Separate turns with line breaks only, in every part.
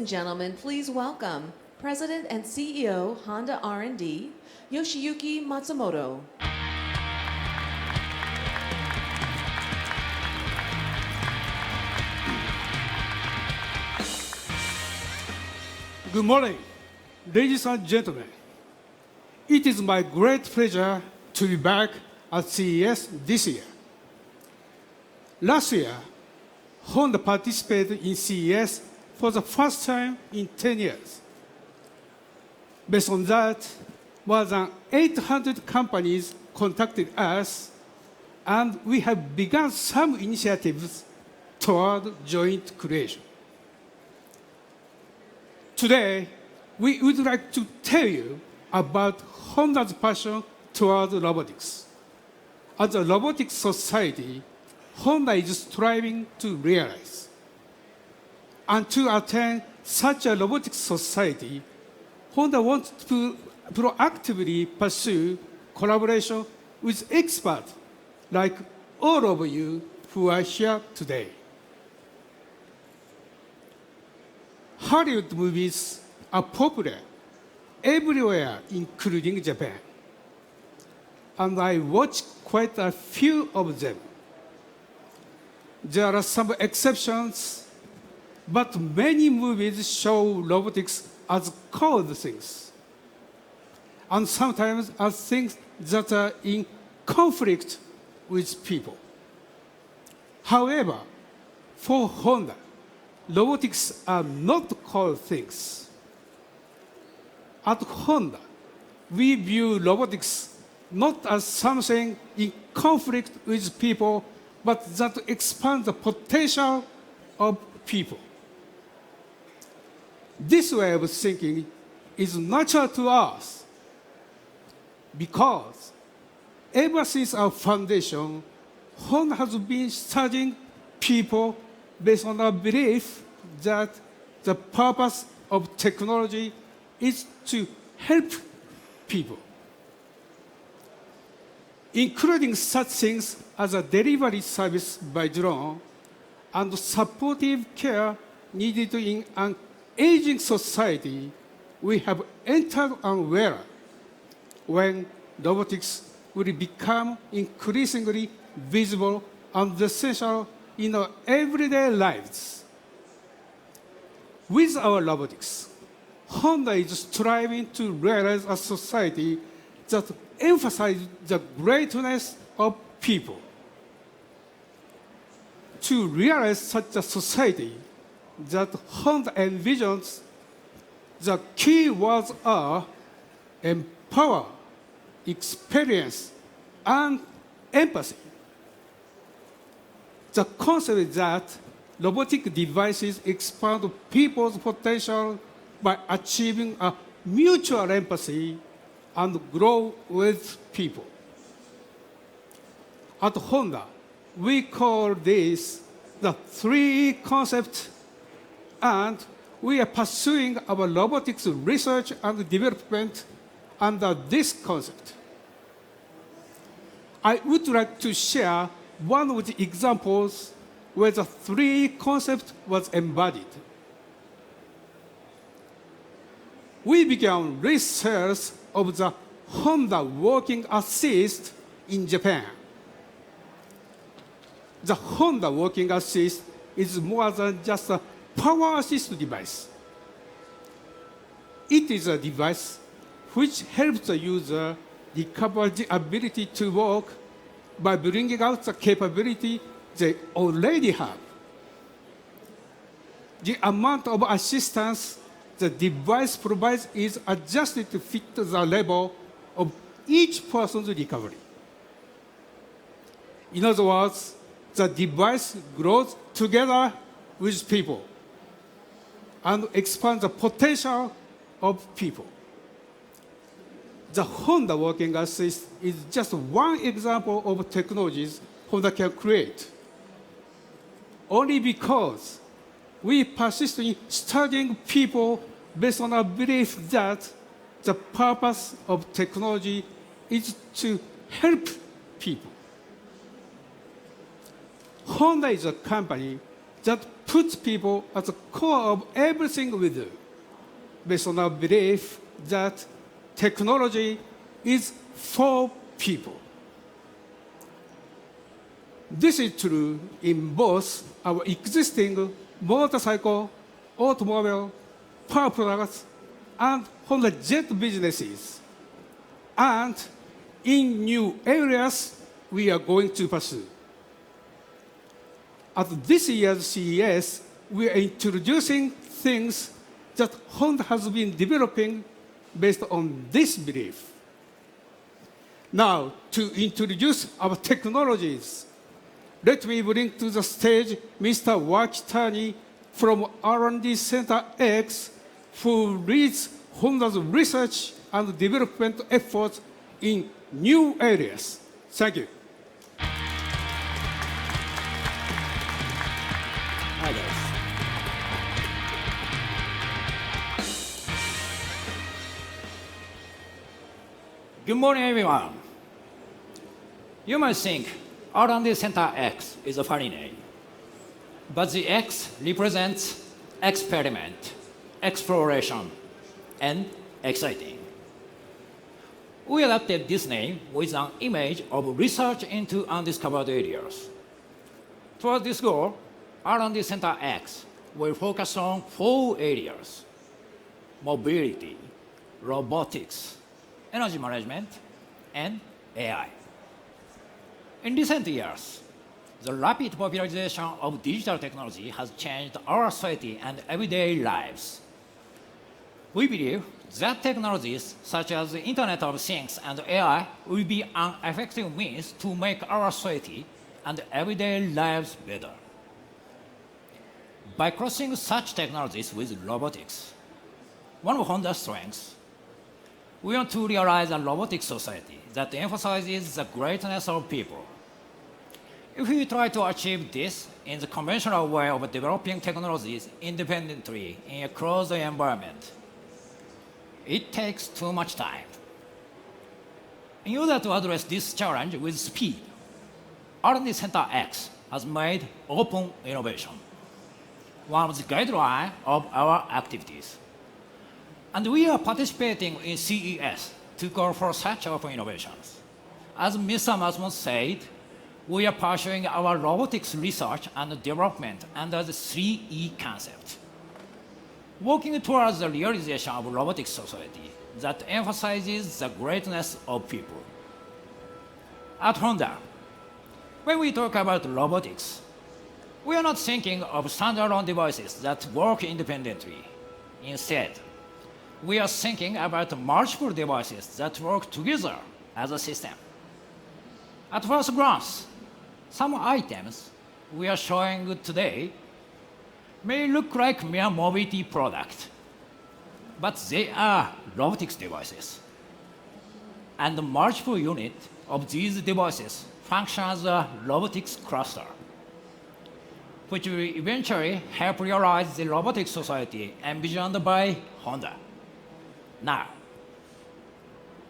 and gentlemen, please welcome President and CEO Honda R&D, Yoshiyuki Matsumoto.
Good morning, ladies and gentlemen. It is my great pleasure to be back at CES this year. Last year, Honda participated in CES for the first time in 10 years. Based on that, more than 800 companies contacted us, and we have begun some initiatives toward joint creation. Today, we would like to tell you about Honda's passion toward robotics. As a robotics society, Honda is striving to realize. And to attain such a robotics society, Honda wants to proactively pursue collaboration with experts like all of you who are here today. Hollywood movies are popular everywhere, including Japan. And I watched quite a few of them. There are some exceptions, but many movies show robotics as cold things, and sometimes as things that are in conflict with people. However, for Honda, robotics are not cold things. At Honda, we view robotics not as something in conflict with people, but that expands the potential of people. This way of thinking is natural to us because ever since our foundation, Honda has been studying people based on our belief that the purpose of technology is to help people, including such things as a delivery service by drone and supportive care needed in an aging society. We have entered an era when robotics will become increasingly visible and essential in our everyday lives. With our robotics, Honda is striving to realize a society that emphasizes the greatness of people. To realize such a society that Honda envisions, the key words are empower, experience, and empathy. The concept is that robotic devices expand people's potential by achieving a mutual empathy and grow with people. At Honda, we call this the 3 concept, and we are pursuing our robotics research and development under this concept. I would like to share one of the examples where the 3 concept was embodied. We began research of the Honda Walking Assist in Japan. The Honda Walking Assist is more than just a power assist device. It is a device which helps the user recover the ability to walk by bringing out the capability they already have. The amount of assistance the device provides is adjusted to fit the level of each person's recovery. In other words, the device grows together with people and expands the potential of people. The Honda Walking Assist is just one example of technologies Honda can create. Only because we persist in studying people based on our belief that the purpose of technology is to help people. Honda is a company that puts people at the core of everything we do, based on our belief that technology is for people. This is true in both our existing motorcycle, automobile, power products, and Honda Jet businesses, and in new areas we are going to pursue. At this year's CES, we are introducing things that Honda has been developing based on this belief. Now, to introduce our technologies, let me bring to the stage Mr. Wakitani from R&D Center X, who leads Honda's research and development efforts in new areas. Thank you.
Hi, guys. Good morning, everyone. You might think R&D Center X is a funny name, but the X represents experiment, exploration, and exciting. We adapted this name with an image of research into undiscovered areas. Towards this goal, R&D Center X will focus on 4 areas: mobility, robotics, energy management, and AI. In recent years, the rapid popularization of digital technology has changed our society and everyday lives. We believe that technologies such as the Internet of Things and AI will be an effective means to make our society and everyday lives better. By crossing such technologies with robotics, one of Honda's strengths, we want to realize a robotic society that emphasizes the greatness of people. If we try to achieve this in the conventional way of developing technologies independently in a closed environment, it takes too much time. In order to address this challenge with speed, R&D Center X has made open innovation one of the guidelines of our activities. And we are participating in CES to call for such open innovations. As Mr. Matsumoto said, we are pursuing our robotics research and development under the 3E concept, working towards the realization of a robotic society that emphasizes the greatness of people. At Honda, when we talk about robotics, we are not thinking of standalone devices that work independently. Instead, we are thinking about multiple devices that work together as a system. At first glance, some items we are showing today may look like mere mobility products, but they are robotics devices. And the multiple units of these devices function as a robotics cluster, which will eventually help realize the robotic society envisioned by Honda. Now,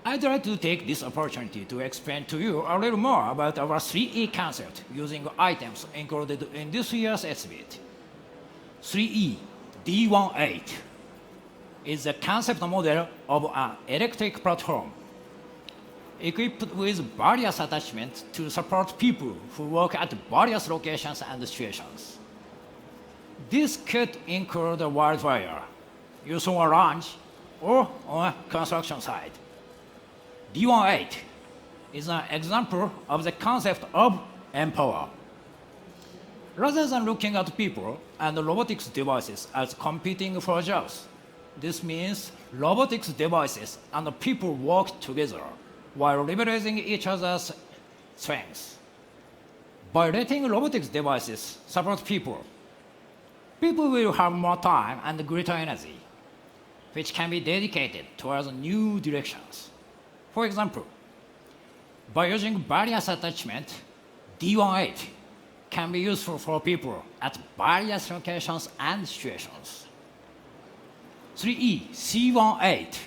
I'd like to take this opportunity to explain to you a little more about our 3E concept using items included in this year's exhibit. 3E D18 is the concept model of an electric platform equipped with various attachments to support people who work at various locations and situations. This could include a wildfire, use on a ranch, or on a construction site. D18 is an example of the concept of empower. Rather than looking at people and robotics devices as competing for jobs, this means robotics devices and people work together while leveraging each other's strengths. By letting robotics devices support people, people will have more time and greater energy, which can be dedicated towards new directions. For example, by using various attachments, D18 can be useful for people at various locations and situations. 3E C18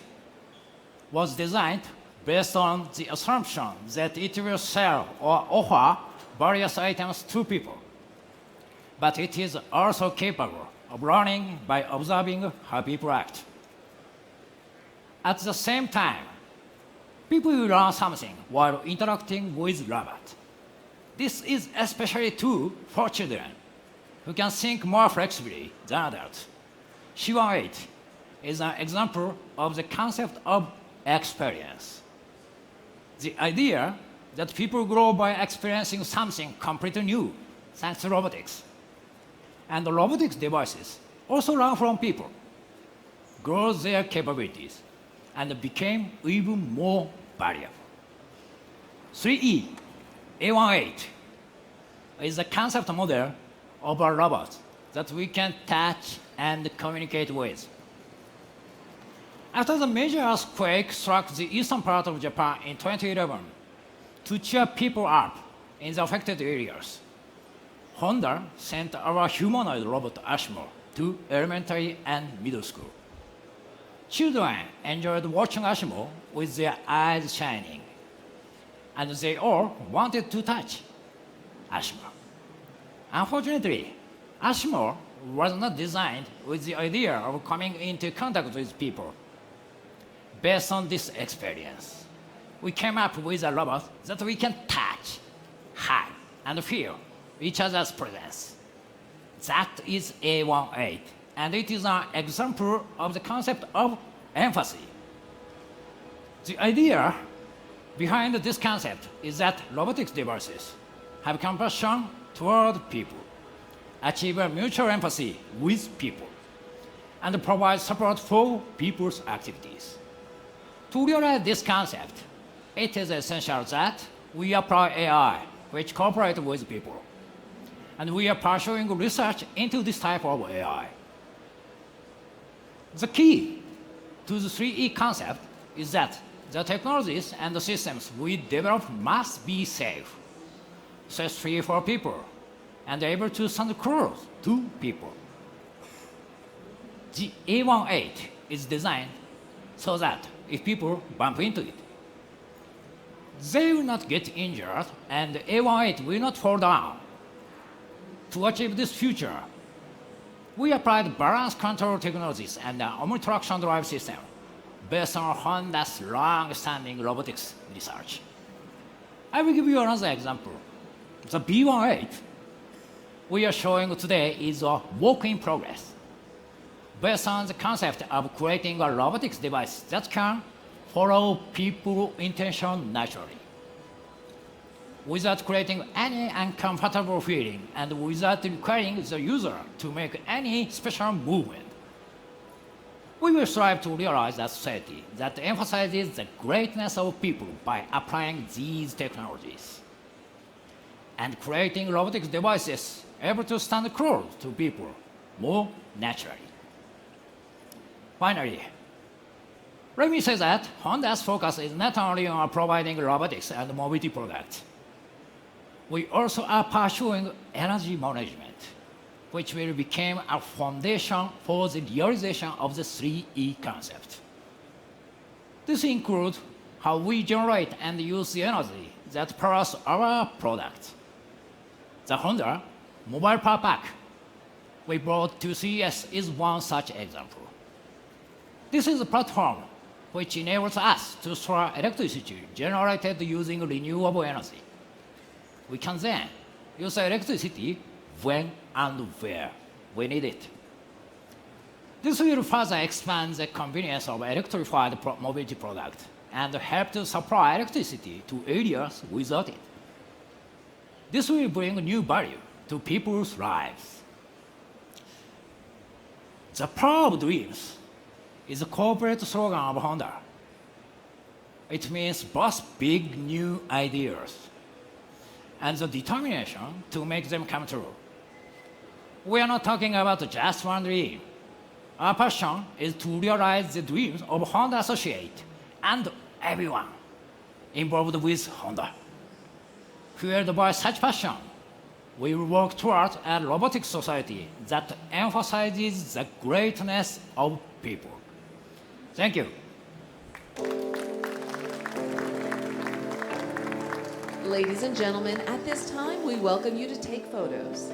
was designed based on the assumption that it will sell or offer various items to people. but it is also capable of learning by observing how people act. At the same time, people will learn something while interacting with robot. This is especially true for children, who can think more flexibly than adults. C18 is an example of the concept of experience. The idea that people grow by experiencing something completely new, thanks to robotics. And the robotics devices also learn from people, grow their capabilities, and became even more valuable. 3E, A18, is a concept model of a robot that we can touch and communicate with. After the major earthquake struck the eastern part of Japan in 2011, to cheer people up in the affected areas, Honda sent our humanoid robot Ashmore to elementary and middle school. Children enjoyed watching Ashmore with their eyes shining, and they all wanted to touch Ashmore. Unfortunately, Ashmore was not designed with the idea of coming into contact with people. Based on this experience, we came up with a robot that we can touch, hug, and feel each other's presence. That is A18, and it is an example of the concept of empathy. The idea behind this concept is that robotics devices have compassion toward people, achieve a mutual empathy with people, and provide support for people's activities. To realize this concept, it is essential that we apply AI, which cooperate with people. And we are pursuing research into this type of AI. The key to the 3E concept is that the technologies and the systems we develop must be safe, stress-free for people, and able to stand close to people. The A18 is designed so that if people bump into it, they will not get injured and A18 will not fall down. To achieve this future, we applied balance control technologies and an omnitraction drive system based on Honda's long-standing robotics research. I will give you another example. The B18 we are showing today is a work in progress, based on the concept of creating a robotics device that can follow people's intention naturally, without creating any uncomfortable feeling and without requiring the user to make any special movement. We will strive to realize a society that emphasizes the greatness of people by applying these technologies and creating robotics devices able to stand close to people more naturally. Finally, let me say that Honda's focus is not only on providing robotics and mobility products. We also are pursuing energy management, which will become a foundation for the realization of the 3E concept. This includes how we generate and use the energy that powers our products. The Honda Mobile Power Pack we brought to CES is one such example. This is a platform which enables us to store electricity generated using renewable energy. We can then use electricity when and where we need it. This will further expand the convenience of electrified mobility products and help to supply electricity to areas without it. This will bring new value to people's lives. The power of dreams is a corporate slogan of Honda. It means both big new ideas and the determination to make them come true. We are not talking about just one dream. Our passion is to realize the dreams of Honda Associates and everyone involved with Honda. Fueled by such passion, we will work towards a robotic society that emphasizes the greatness of people. Thank you.
Ladies and gentlemen, at this time, we welcome you to take photos.